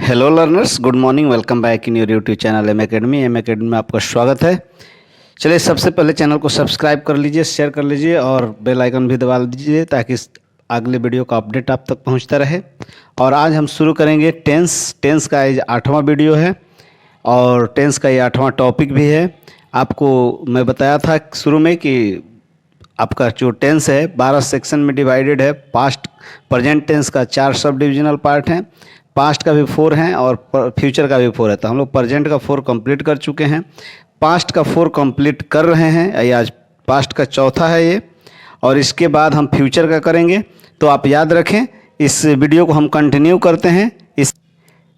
Hello learners, good morning. Welcome back in your YouTube channel M academy में आपका स्वागत है। चलिए, सबसे पहले चैनल को सब्सक्राइब कर लीजिए, शेयर कर लीजिए और बेल आइकन भी दबा दीजिए ताकि अगले वीडियो का अपडेट आप तक पहुंचता रहे। और आज हम शुरू करेंगे टेंस का ये 8वां वीडियो है और टेंस का ये 8वां टॉपिक भी है। आपको मैं बताया था शुरू में कि आपका जो टेंस है 12 सेक्शन में डिवाइडेड है। पास्ट प्रेजेंट टेंस का 4 सब डिविजनल पार्ट हैं, पास्ट का भी 4 हैं और फ्यूचर का भी 4 है। तो हम लोग प्रेजेंट का 4 कंप्लीट कर चुके हैं, पास्ट का 4 कंप्लीट कर रहे हैं। ये आज पास्ट का चौथा है ये, और इसके बाद हम फ्यूचर का करेंगे। तो आप याद रखें, इस वीडियो को हम कंटिन्यू करते हैं।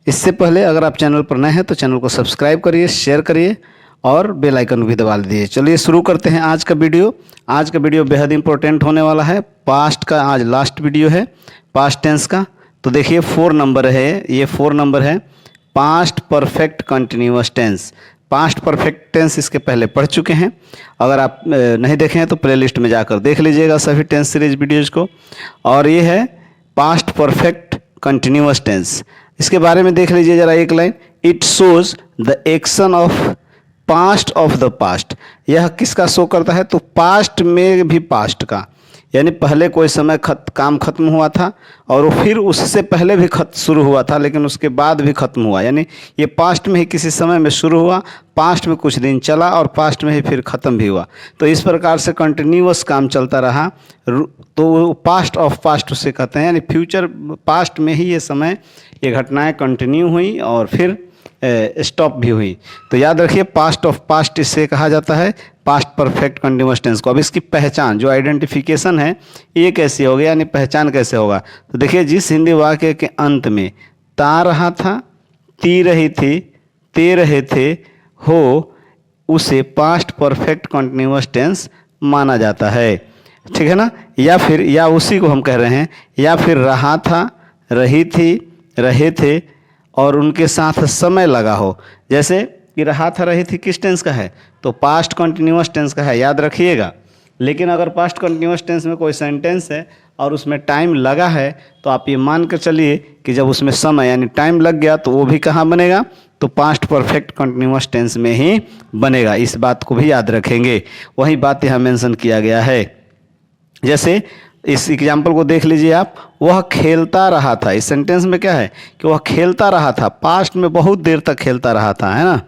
इससे पहले अगर आप चैनल पर नए हैं तो चैनल को सब्सक्राइब करिए, शेयर करिए और बेल आइकन भी दबा दीजिए। चलिए शुरू करते हैं आज का वीडियो। आज का वीडियो बेहद इंपॉर्टेंट होने वाला है। पास्ट का आज लास्ट वीडियो है पास्ट टेंस का। तो देखिए 4 नंबर है, ये 4 नंबर है past perfect continuous tense. Past perfect tense इसके पहले पढ़ चुके हैं। अगर आप नहीं देखे हैं तो प्लेलिस्ट में जाकर देख लीजिएगा सभी टेंस सीरीज वीडियोज़ को। और ये है पास्ट परफेक्ट कंटिन्यूअस टेंस। इसके बारे में देख लीजिए ज़रा एक line. It shows the action of past of the past. यह किसका शो करता है? तो पास्ट में भी पास्ट का, यानी पहले कोई समय काम खत्म हुआ था और फिर उससे पहले भी शुरू हुआ था, लेकिन उसके बाद भी खत्म हुआ। यानी ये पास्ट में ही किसी समय में शुरू हुआ, पास्ट में कुछ दिन चला और पास्ट में ही फिर ख़त्म भी हुआ। तो इस प्रकार से कंटिन्यूअस काम चलता रहा। तो पास्ट ऑफ पास्ट उसे कहते हैं, यानी फ्यूचर पास्ट में ही ये समय, ये घटनाएँ कंटिन्यू हुई और फिर स्टॉप भी हुई। तो याद रखिए, पास्ट ऑफ पास्ट इससे कहा जाता है पास्ट परफेक्ट कंटिन्यूअस टेंस को। अब इसकी पहचान, जो आइडेंटिफिकेशन है, ये कैसी होगी, यानी पहचान कैसे होगा? तो देखिए, जिस हिंदी वाक्य के अंत में ता रहा था, ती रही थी, ते रहे थे, हो, उसे पास्ट परफेक्ट कंटिन्यूअस टेंस माना जाता है। ठीक है ना? या फिर, या उसी को हम कह रहे हैं, या फिर रहा था, रही थी, रहे थे और उनके साथ समय लगा हो। जैसे कि रहा था, रही थी किस टेंस का है? तो पास्ट कंटिन्यूअस टेंस का है, याद रखिएगा। लेकिन अगर पास्ट कंटिन्यूअस टेंस में कोई सेंटेंस है और उसमें टाइम लगा है, तो आप ये मान कर चलिए कि जब उसमें समय यानी टाइम लग गया तो वो भी कहाँ बनेगा? तो पास्ट परफेक्ट कंटिन्यूअस टेंस में ही बनेगा। इस बात को भी याद रखेंगे। वही बात यहाँ मेंशन किया गया है। जैसे इस एग्जाम्पल को देख लीजिए आप। वह खेलता रहा था, इस सेंटेंस में क्या है कि वह खेलता रहा था, पास्ट में बहुत देर तक खेलता रहा था, है ना।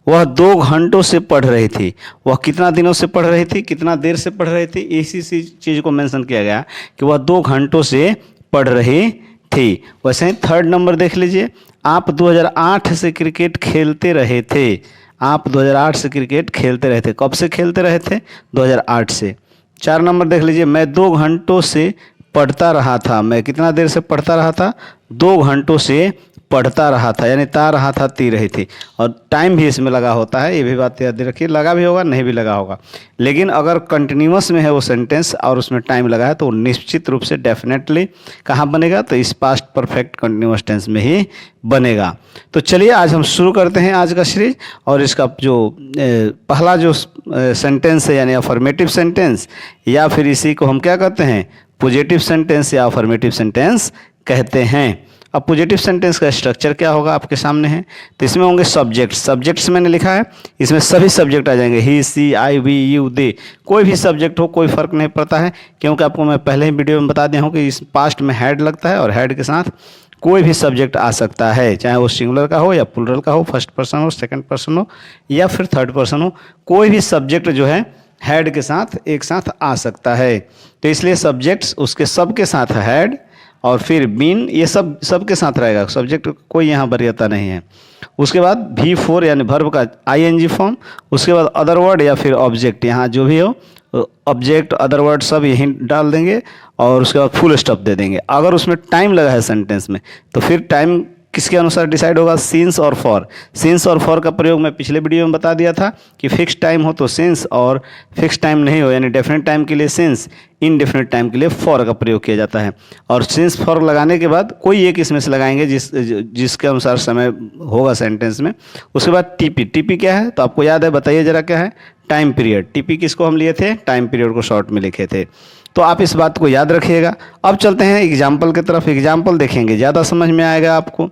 वह 2 घंटों से पढ़ रही थी। वह कितना दिनों से पढ़ रही थी, कितना देर से पढ़ रही थी, इसी चीज़ को मेंशन किया गया कि वह 2 घंटों से पढ़ रही थी। वैसे ही 3rd नंबर देख लीजिए। आप 2008 से क्रिकेट खेलते रहे थे। आप 2008 से क्रिकेट खेलते रहे थे। कब से खेलते रहे थे? 2008 से। 4 नंबर देख लीजिए। मैं 2 घंटों से पढ़ता रहा था। मैं कितना देर से पढ़ता रहा था? 2 घंटों से पढ़ता रहा था, यानी ता रहा था, ती रही थी। और टाइम भी इसमें लगा होता है, ये भी बात याद रखिए। लगा भी होगा, नहीं भी लगा होगा। लेकिन अगर कंटिन्यूअस में है वो सेंटेंस और उसमें टाइम लगा है, तो निश्चित रूप से डेफिनेटली कहाँ बनेगा? तो इस पास्ट परफेक्ट कंटिन्यूअस टेंस में ही बनेगा। तो चलिए आज हम शुरू करते हैं आज का सीरीज। और इसका जो पहला जो सेंटेंस है, यानी अफर्मेटिव सेंटेंस, या फिर इसी को हम क्या कहते हैं? पॉजिटिव सेंटेंस या अफर्मेटिव सेंटेंस कहते हैं। अब पॉजिटिव सेंटेंस का स्ट्रक्चर क्या होगा आपके सामने है। तो इसमें होंगे सब्जेक्ट। सब्जेक्ट्स मैंने लिखा है, इसमें सभी सब्जेक्ट आ जाएंगे। ही, सी, आई, वी, यू, दे, कोई भी सब्जेक्ट हो, कोई फ़र्क नहीं पड़ता है। क्योंकि आपको मैं पहले ही वीडियो में बता दिया हूँ कि इस पास्ट में हैड लगता है और हैड के साथ कोई भी सब्जेक्ट आ सकता है, चाहे वो सिंगुलर का हो या प्लूरल का हो, फर्स्ट पर्सन हो, सेकंड पर्सन हो या फिर थर्ड पर्सन हो। कोई भी सब्जेक्ट जो है हैड के साथ एक साथ आ सकता है। तो इसलिए सब्जेक्ट्स उसके सब के साथ हैड और फिर बीन, ये सब के साथ रहेगा। सब्जेक्ट कोई यहाँ वरीयता नहीं है। उसके बाद V4 यानी वर्ब का ING फॉर्म। उसके बाद अदर वर्ड या फिर ऑब्जेक्ट, यहाँ जो भी हो ऑब्जेक्ट, अदर वर्ड सब यहीं डाल देंगे और उसके बाद फुल स्टॉप दे देंगे। अगर उसमें टाइम लगा है सेंटेंस में, तो फिर टाइम किसके अनुसार डिसाइड होगा? सिंस और फॉर। सिंस और फॉर का प्रयोग मैं पिछले वीडियो में बता दिया था कि फिक्स टाइम हो तो सिंस, और फिक्स टाइम नहीं हो यानी डेफिनेट टाइम के लिए सिंस, इनडेफिनेट टाइम के लिए फॉर का प्रयोग किया जाता है। और सिंस फॉर लगाने के बाद कोई एक इसमें से लगाएंगे जिसके अनुसार समय होगा सेंटेंस में। उसके बाद टीपी। टीपी क्या है? तो आपको याद है, बताइए जरा क्या है? Time period. टीपी किसको हम लिए थे? टाइम पीरियड को शॉर्ट में लिखे थे। तो आप इस बात को याद रखिएगा। अब चलते हैं एग्जाम्पल की तरफ। एग्जाम्पल देखेंगे, ज़्यादा समझ में आएगा आपको।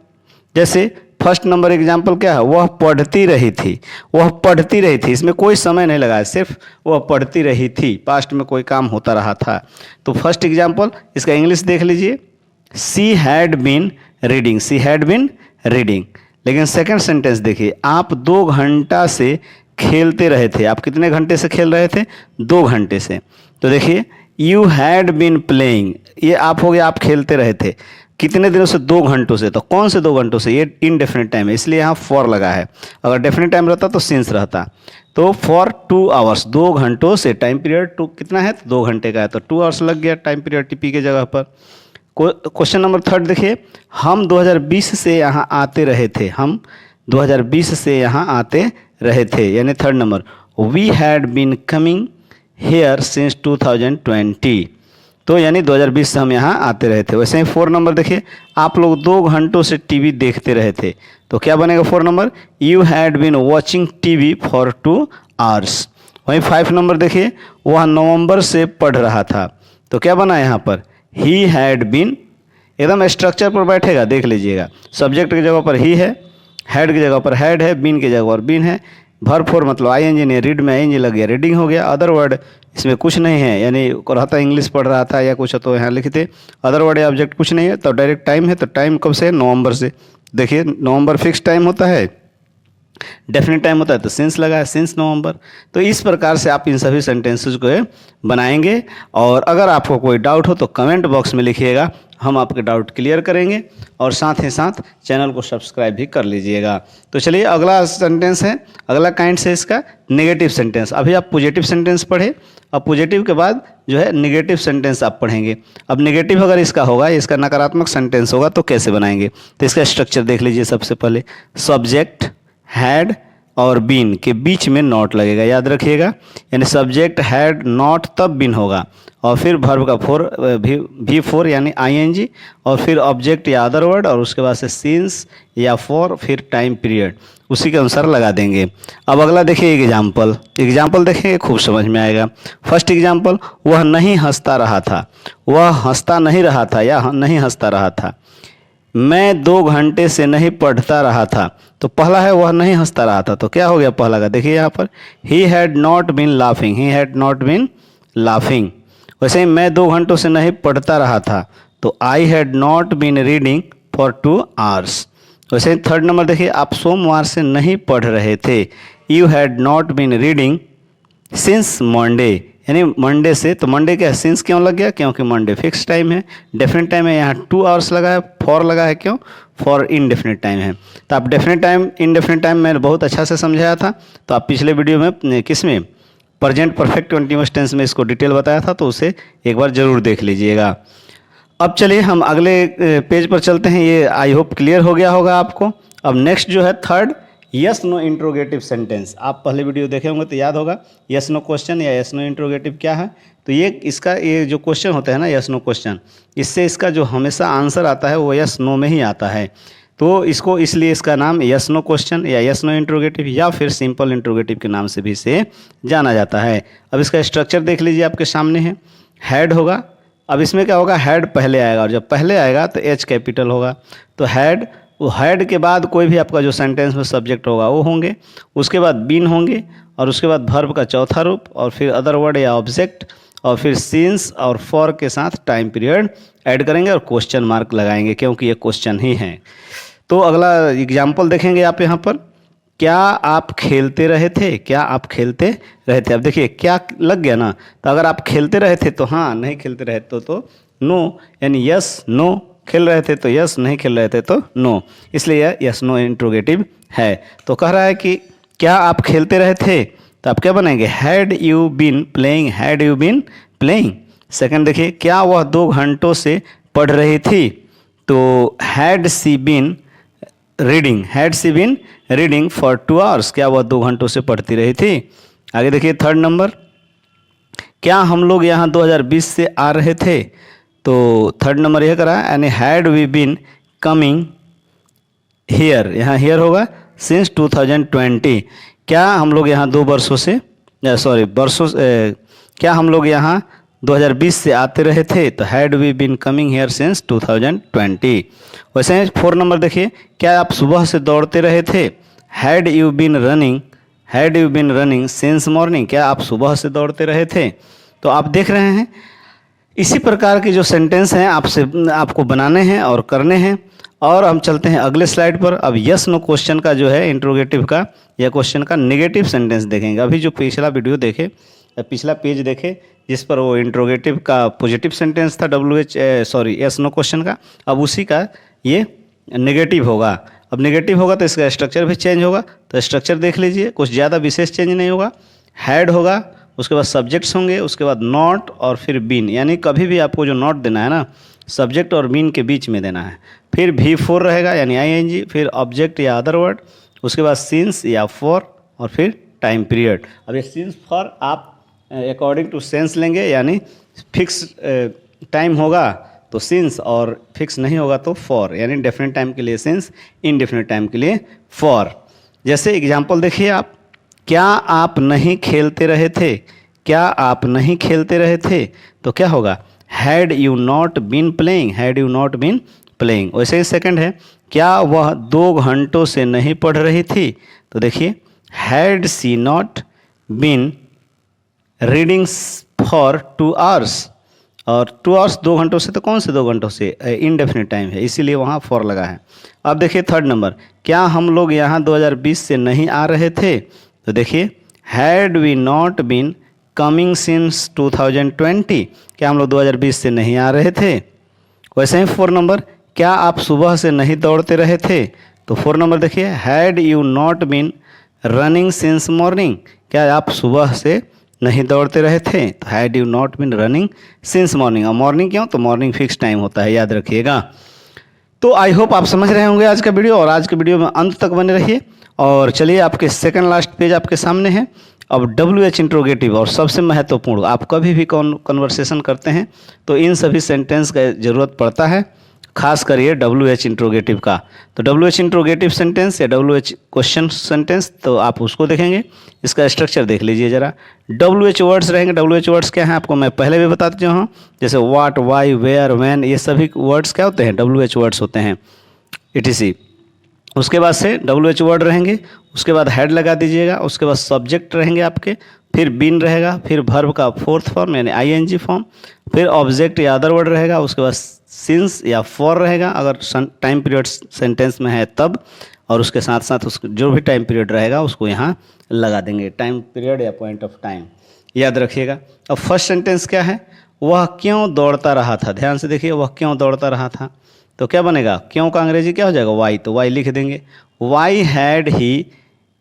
जैसे फर्स्ट नंबर एग्जाम्पल क्या है, वह पढ़ती रही थी, वह पढ़ती रही थी, इसमें कोई समय नहीं लगा है, सिर्फ वह पढ़ती रही थी, पास्ट में कोई काम होता रहा था। तो फर्स्ट एग्जाम्पल, इसका इंग्लिश देख लीजिए, she had been reading, she had been reading. लेकिन सेकंड सेंटेंस देखिए, आप 2 घंटा से खेलते रहे थे, आप कितने घंटे से खेल रहे थे, 2 घंटे से। तो देखिए यू हैड बीन प्लेइंग, ये आप हो गया, आप खेलते रहे थे कितने दिनों से, 2 घंटों से। तो कौन से 2 घंटों से, ये इनडेफिनिट टाइम है, इसलिए यहाँ फॉर लगा है। अगर डेफिनिट टाइम रहता तो सिंस रहता। तो फॉर 2 आवर्स, 2 घंटों से, टाइम पीरियड 2 कितना है, तो 2 घंटे का है, तो 2 आवर्स लग गया टाइम पीरियड टीपी के जगह पर। क्वेश्चन नंबर 3 देखिए, हम 2020 से यहाँ आते रहे थे, हम 2020 से यहाँ आते रहे थे, यानी 3rd number, we had been coming here since 2020, तो यानी 2020 से हम यहाँ आते रहे थे। वैसे ही 4 नंबर देखिए, आप लोग 2 घंटों से टीवी देखते रहे थे, तो क्या बनेगा 4 number, you had been watching TV for 2 hours. वहीं 5 नंबर देखिए, वह नवंबर से पढ़ रहा था, तो क्या बना यहाँ पर, ही हैड बीन, एकदम स्ट्रक्चर पर बैठेगा, देख लीजिएगा, सब्जेक्ट की जगह पर ही है, हैड की जगह पर हैड है, बीन की जगह पर बीन है, भर फोर मतलब आईएनजी नहीं, रीड में आईएनजी लग गया, रीडिंग हो गया। अदर वर्ड इसमें कुछ नहीं है, यानी रहता इंग्लिश पढ़ रहा था या कुछ तो यहाँ लिखते, अदर वर्ड या ऑब्जेक्ट कुछ नहीं है, तो डायरेक्ट टाइम है, तो टाइम कब से, नवंबर से। देखिए नवंबर फिक्स टाइम होता है, डेफिनेट टाइम होता है, तो सिंस लगा है, सिंस नवंबर। तो इस प्रकार से आप इन सभी सेंटेंसेस को बनाएंगे। और अगर आपको कोई डाउट हो तो कमेंट बॉक्स में लिखिएगा, हम आपके डाउट क्लियर करेंगे, और साथ ही साथ चैनल को सब्सक्राइब भी कर लीजिएगा। तो चलिए अगला सेंटेंस है, अगला काइंड है इसका नेगेटिव सेंटेंस। अभी आप पॉजिटिव सेंटेंस पढ़े, अब पॉजिटिव के बाद जो है नेगेटिव सेंटेंस आप पढ़ेंगे। अब नेगेटिव अगर इसका होगा, इसका नकारात्मक सेंटेंस होगा, तो कैसे बनाएंगे, तो इसका स्ट्रक्चर देख लीजिए। सबसे पहले सब्जेक्ट हैड और बीन के बीच में नॉट लगेगा, याद रखिएगा, यानी सब्जेक्ट हैड नॉट तब बीन होगा, और फिर वर्ब का भी फोर यानी आईएनजी, और फिर ऑब्जेक्ट या अदर वर्ड, और उसके बाद से सिंस या फॉर, फिर टाइम पीरियड, उसी के अनुसार लगा देंगे। अब अगला देखिए एग्जाम्पल, एग्जाम्पल देखेंगे खूब समझ में आएगा। फर्स्ट एग्जाम्पल, वह नहीं हंसता रहा था, वह हंसता नहीं रहा था या नहीं हंसता रहा था। मैं 2 घंटे से नहीं पढ़ता रहा था, तो पहला है वह नहीं हंसता रहा था, तो क्या हो गया पहला का, देखिए यहाँ पर he had not been laughing, he had not been laughing. वैसे ही मैं 2 घंटों से नहीं पढ़ता रहा था, तो I had not been reading for 2 hours. वैसे ही 3rd नंबर देखिए, आप सोमवार से नहीं पढ़ रहे थे, you had not been reading since Monday, यानी मंडे से, तो मंडे क्या सिंस क्यों लग गया, क्योंकि मंडे फिक्स टाइम है, डेफिनेट टाइम है, यहाँ 2 आवर्स लगा है, फॉर लगा है, क्यों, फॉर इनडेफिनेट टाइम है। तो आप डेफिनेट टाइम इनडेफिनेट टाइम मैंने बहुत अच्छा से समझाया था, तो आप पिछले वीडियो में किस में, प्रेजेंट परफेक्ट कंटीन्यूअस टेंस में इसको डिटेल बताया था, तो उसे एक बार ज़रूर देख लीजिएगा। अब चलिए हम अगले पेज पर चलते हैं, ये आई होप क्लियर हो गया होगा आपको। अब नेक्स्ट जो है 3rd, yes no interrogative sentence. आप पहले वीडियो देखे होंगे तो याद होगा यस नो क्वेश्चन या यस नो इंट्रोगेटिव क्या है। तो ये इसका ये जो क्वेश्चन होता है ना, यस नो क्वेश्चन, इससे इसका जो हमेशा आंसर आता है वो यस नो में ही आता है। तो इसको इसलिए इसका नाम यस नो क्वेश्चन या यस नो इंट्रोगेटिव या फिर सिंपल इंट्रोगेटिव के नाम से भी इसे जाना जाता है। अब इसका स्ट्रक्चर देख लीजिए, आपके सामने है, हैड होगा। अब इसमें क्या होगा, हैड पहले आएगा, और जब पहले आएगा तो एच कैपिटल होगा। तो हैड, वो हैड के बाद कोई भी आपका जो सेंटेंस में सब्जेक्ट होगा वो होंगे, उसके बाद बीन होंगे, और उसके बाद वर्ब का चौथा रूप, और फिर अदर वर्ड या ऑब्जेक्ट, और फिर सिंस और फॉर के साथ टाइम पीरियड ऐड करेंगे और क्वेश्चन मार्क लगाएंगे, क्योंकि ये क्वेश्चन ही है। तो अगला एग्जाम्पल देखेंगे आप यहाँ पर, क्या आप खेलते रहे थे, क्या आप खेलते रहे थे। अब देखिए क्या लग गया ना, तो अगर आप खेलते रहे थे तो हाँ, नहीं खेलते रहे तो नो, यानी यस नो, खेल रहे थे तो यस, नहीं खेल रहे थे तो नो, इसलिए यह यस नो इंट्रोगेटिव है। तो कह रहा है कि क्या आप खेलते रहे थे, तो आप क्या बनाएंगे, had you been playing, had you been playing. Second देखिए, क्या वह 2 घंटों से पढ़ रही थी, तो had she been reading, had she been reading for 2 hours, क्या वह 2 घंटों से पढ़ती रही थी। आगे देखिए 3rd नंबर, क्या हम लोग यहाँ 2020 से आ रहे थे, तो 3rd नंबर यह करा, यानी had we been coming here, यहाँ हियर होगा सिंस 2020, क्या हम लोग यहाँ 2 वर्षों से, सॉरी वर्षों, क्या हम लोग यहाँ 2020 से आते रहे थे, तो had we been coming here since 2020। वैसे 4 नंबर देखिए, क्या आप सुबह से दौड़ते रहे थे? Had you been running since morning, क्या आप सुबह से दौड़ते रहे थे? तो आप देख रहे हैं इसी प्रकार के जो सेंटेंस हैं आपको बनाने हैं और करने हैं। और हम चलते हैं अगले स्लाइड पर। अब यस नो क्वेश्चन का जो है इंट्रोगेटिव का या क्वेश्चन का नेगेटिव सेंटेंस देखेंगे। अभी जो पिछला वीडियो देखे, पिछला पेज देखे जिस पर वो इंट्रोगेटिव का पॉजिटिव सेंटेंस था यस नो क्वेश्चन का, अब उसी का ये नेगेटिव होगा। अब नेगेटिव होगा तो इसका स्ट्रक्चर भी चेंज होगा। तो स्ट्रक्चर देख लीजिए, कुछ ज़्यादा विशेष चेंज नहीं होगा। हैड होगा, उसके बाद सब्जेक्ट्स होंगे, उसके बाद नॉट और फिर बीन, यानी कभी भी आपको जो नॉट देना है ना, सब्जेक्ट और बीन के बीच में देना है। फिर V4 रहेगा यानी ING, फिर ऑब्जेक्ट या अदर वर्ड, उसके बाद सिंस या फॉर, और फिर टाइम पीरियड। अब ये सिंस फॉर आप अकॉर्डिंग टू सेंस लेंगे, यानी फिक्स टाइम होगा तो सिंस, और फिक्स नहीं होगा तो फॉर, यानी डेफिनेट टाइम के लिए सिंस, इनडेफिनेट टाइम के लिए फॉर। जैसे एग्जाम्पल देखिए आप, क्या आप नहीं खेलते रहे थे? क्या आप नहीं खेलते रहे थे? तो क्या होगा? Had you not been playing. वैसे ही सेकंड है, क्या वह 2 घंटों से नहीं पढ़ रही थी? तो देखिए, had she not been reading for 2 hours, और 2 आवर्स 2 घंटों से, तो कौन से 2 घंटों से? इनडेफिनिट टाइम है, इसीलिए वहाँ फॉर लगा है। अब देखिए थर्ड नंबर, क्या हम लोग यहाँ 2020 से नहीं आ रहे थे? तो देखिए, had we not been coming since 2020, क्या हम लोग 2020 से नहीं आ रहे थे? वैसे ही 4 नंबर, क्या आप सुबह से नहीं दौड़ते रहे थे? तो 4 नंबर देखिए, had you not been running since morning, क्या आप सुबह से नहीं दौड़ते रहे थे? तो had you not been running since morning. और मॉर्निंग क्यों? तो मॉर्निंग फिक्स टाइम होता है, याद रखिएगा। तो आई होप आप समझ रहे होंगे आज का वीडियो, और आज के वीडियो में अंत तक बने रहिए। और चलिए, आपके सेकंड लास्ट पेज आपके सामने है। अब WH इंट्रोगेटिव, और सबसे महत्वपूर्ण, आप कभी भी कन्वर्सेशन करते हैं तो इन सभी सेंटेंस का ज़रूरत पड़ता है, खास करिए WH इंट्रोगेटिव का। तो WH इंट्रोगेटिव सेंटेंस या WH क्वेश्चन सेंटेंस, तो आप उसको देखेंगे। इसका स्ट्रक्चर देख लीजिए ज़रा। WH वर्ड्स रहेंगे। WH वर्ड्स क्या हैं आपको मैं पहले भी बता चुका हूँ, जैसे व्हाट, वाई, वेयर, व्हेन, ये सभी वर्ड्स क्या होते हैं? WH वर्ड्स होते हैं, etc। उसके बाद से WH वर्ड रहेंगे, उसके बाद हेड लगा दीजिएगा, उसके बाद सब्जेक्ट रहेंगे आपके, फिर बीन रहेगा, फिर वर्ब का 4th फॉर्म यानी ING फॉर्म, फिर ऑब्जेक्ट या अदर वर्ड रहेगा, उसके बाद सिंस या फॉर रहेगा अगर टाइम पीरियड सेंटेंस में है तब, और उसके साथ साथ उसको जो भी टाइम पीरियड रहेगा उसको यहाँ लगा देंगे, टाइम पीरियड या पॉइंट ऑफ टाइम, याद रखिएगा। अब फर्स्ट सेंटेंस क्या है? वह क्यों दौड़ता रहा था। ध्यान से देखिए, वह क्यों दौड़ता रहा था, तो क्या बनेगा? क्यों का अंग्रेजी क्या हो जाएगा? वाई, तो वाई लिख देंगे। Why had he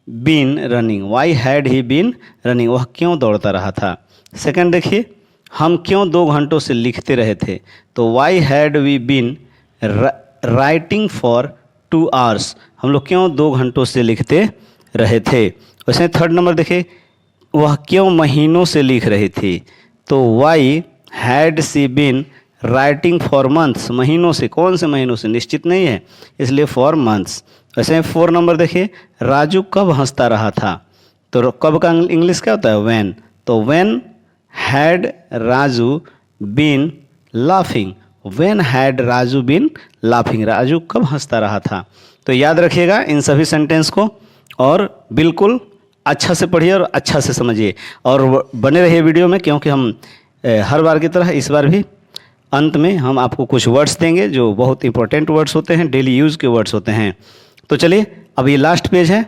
been running, why had he been running, वह क्यों दौड़ता रहा था। सेकंड देखिए, हम क्यों 2 घंटों से लिखते रहे थे, तो why had we been writing for 2 hours, हम लोग क्यों 2 घंटों से लिखते रहे थे। वैसे थर्ड नंबर देखिए, वह क्यों महीनों से लिख रही थी, तो why had she been writing for months, महीनों से, कौन से महीनों से निश्चित नहीं है, इसलिए फॉर मंथ्स। वैसे 4 नंबर देखिए, राजू कब हंसता रहा था, तो कब का इंग्लिश क्या होता है? व्हेन, तो when had Raju been laughing, when had Raju been laughing, Raju कब हंसता रहा था। तो याद रखिएगा इन सभी सेंटेंस को, और बिल्कुल अच्छा से पढ़िए और अच्छा से समझिए, और बने रहिए वीडियो में, क्योंकि हम हर बार की तरह इस बार भी अंत में हम आपको कुछ वर्ड्स देंगे जो बहुत इंपॉर्टेंट वर्ड्स होते हैं, डेली यूज़ के वर्ड्स होते हैं। तो चलिए, अब ये लास्ट पेज है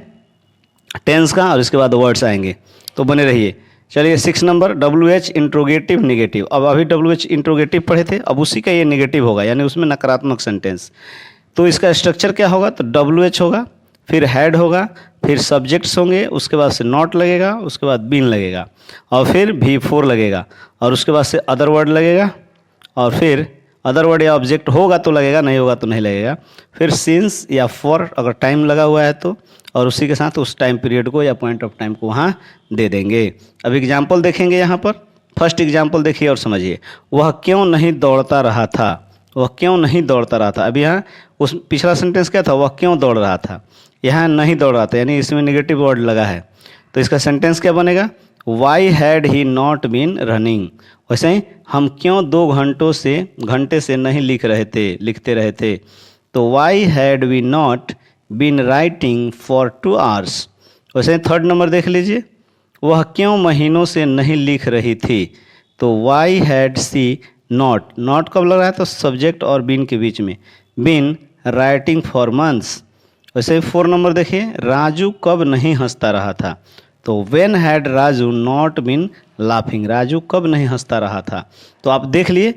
टेंस का, और इसके बाद वर्ड्स आएंगे, तो बने रहिए। चलिए 6 नंबर, WH इंट्रोगेटिव निगेटिव। अब अभी WH इंट्रोगेटिव पढ़े थे, अब उसी का ये निगेटिव होगा, यानी उसमें नकारात्मक सेंटेंस। तो इसका स्ट्रक्चर क्या होगा? तो WH होगा, फिर हैड होगा, फिर सब्जेक्ट्स होंगे, उसके बाद से नॉट लगेगा, उसके बाद बीन लगेगा, और फिर V4 लगेगा, और उसके बाद से अदर वर्ड लगेगा, और फिर अदर वर्ड या ऑब्जेक्ट होगा तो लगेगा, नहीं होगा तो नहीं लगेगा, फिर सिंस या फॉर अगर टाइम लगा हुआ है तो, और उसी के साथ उस टाइम पीरियड को या पॉइंट ऑफ टाइम को वहाँ दे देंगे। अब एग्जाम्पल देखेंगे यहाँ पर। फर्स्ट एग्जाम्पल देखिए और समझिए, वह क्यों नहीं दौड़ता रहा था, वह क्यों नहीं दौड़ता रहा था। अब यहाँ उस पिछला सेंटेंस क्या था? वह क्यों दौड़ रहा था, यहाँ नहीं दौड़ रहा था, यानी इसमें निगेटिव वर्ड लगा है, तो इसका सेंटेंस क्या बनेगा? Why had he not been running, वैसे ही हम क्यों 2 घंटे से नहीं लिखते रहे थे। तो why had we not been writing for 2 hours। वैसे ही थर्ड नंबर देख लीजिए, वह क्यों महीनों से नहीं लिख रही थी। तो वाई हैड सी नॉट कब लग रहा है, तो सब्जेक्ट और बीन के बीच में, बीन राइटिंग फॉर मंथ्स। वैसे 4 नंबर देखिए, राजू कब नहीं हंसता रहा था। तो when had Raju not been laughing, Raju कब नहीं हंसता रहा था। तो आप देख लिए,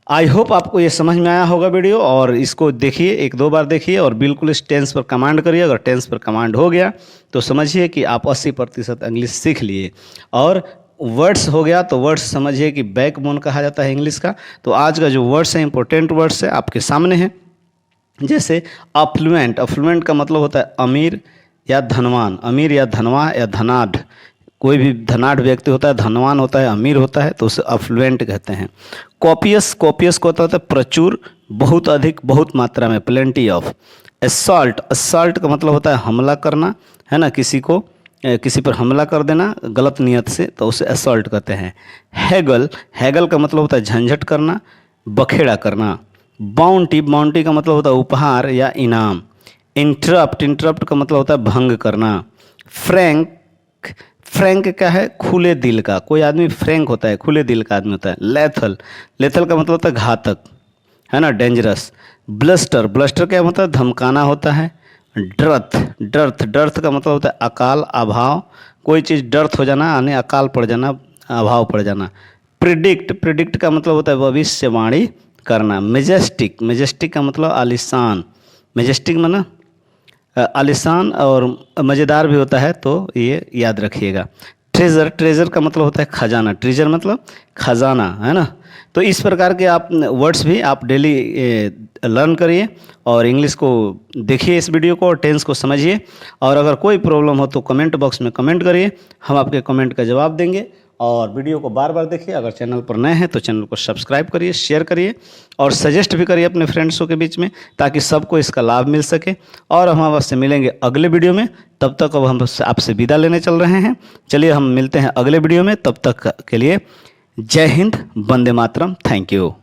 आई होप आपको ये समझ में आया होगा वीडियो, और इसको देखिए, 1-2 बार देखिए और बिल्कुल इस टेंस पर कमांड करिए। अगर टेंस पर कमांड हो गया तो समझिए कि आप 80% इंग्लिश सीख लिए। और वर्ड्स हो गया तो वर्ड्स समझिए कि बैकबोन कहा जाता है इंग्लिश का। तो आज का जो वर्ड्स है, इंपॉर्टेंट वर्ड्स है, आपके सामने है। जैसे अफ्लुएंट, अफ्लुएंट का मतलब होता है अमीर या धनवान, अमीर या धनवा या धनाढ़। कोई भी धनाढ़ व्यक्ति होता है, धनवान होता है, अमीर होता है, तो उसे अफ्लुएंट कहते हैं। कॉपियस, कॉपियस को होता है प्रचुर, बहुत अधिक, बहुत मात्रा में, प्लेंटी ऑफ। असॉल्ट, असॉल्ट का मतलब होता है हमला करना, है ना, किसी पर हमला कर देना गलत नियत से, तो उसे असॉल्ट कहते हैं। हैगल, हैगल का मतलब होता है झंझट करना, बखेड़ा करना। बाउंटी, बाउंटी का मतलब होता है उपहार या इनाम। इंटरप्ट, इंटरप्ट का मतलब होता है भंग करना। फ्रैंक, फ्रैंक क्या है, खुले दिल का, कोई आदमी फ्रैंक होता है, खुले दिल का आदमी होता है। लेथल, लेथल का मतलब होता है घातक, है ना, डेंजरस। ब्लस्टर, ब्लस्टर क्या होता है, धमकाना होता है। डर्थ, डर्थ, डर्थ का मतलब होता है अकाल, अभाव, कोई चीज़ डर्थ हो जाना यानी अकाल पड़ जाना, अभाव पड़ जाना। प्रिडिक्ट, प्रिडिक्ट का मतलब होता है भविष्यवाणी करना। मेजेस्टिक, मेजेस्टिक का मतलब आलिशान, मेजेस्टिक माना आलिशान और मज़ेदार भी होता है, तो ये याद रखिएगा। ट्रेज़र, ट्रेज़र का मतलब होता है खजाना, ट्रेजर मतलब खजाना, है ना। तो इस प्रकार के आप वर्ड्स भी आप डेली लर्न करिए और इंग्लिश को देखिए, इस वीडियो को, और टेंस को समझिए। और अगर कोई प्रॉब्लम हो तो कमेंट बॉक्स में कमेंट करिए, हम आपके कमेंट का जवाब देंगे। और वीडियो को बार बार देखिए। अगर चैनल पर नए हैं तो चैनल को सब्सक्राइब करिए, शेयर करिए और सजेस्ट भी करिए अपने फ्रेंड्सों के बीच में, ताकि सबको इसका लाभ मिल सके। और हम आपसे मिलेंगे अगले वीडियो में। तब तक अब हम आपसे विदा लेने चल रहे हैं। चलिए हम मिलते हैं अगले वीडियो में, तब तक के लिए जय हिंद, वंदे मातरम, थैंक यू।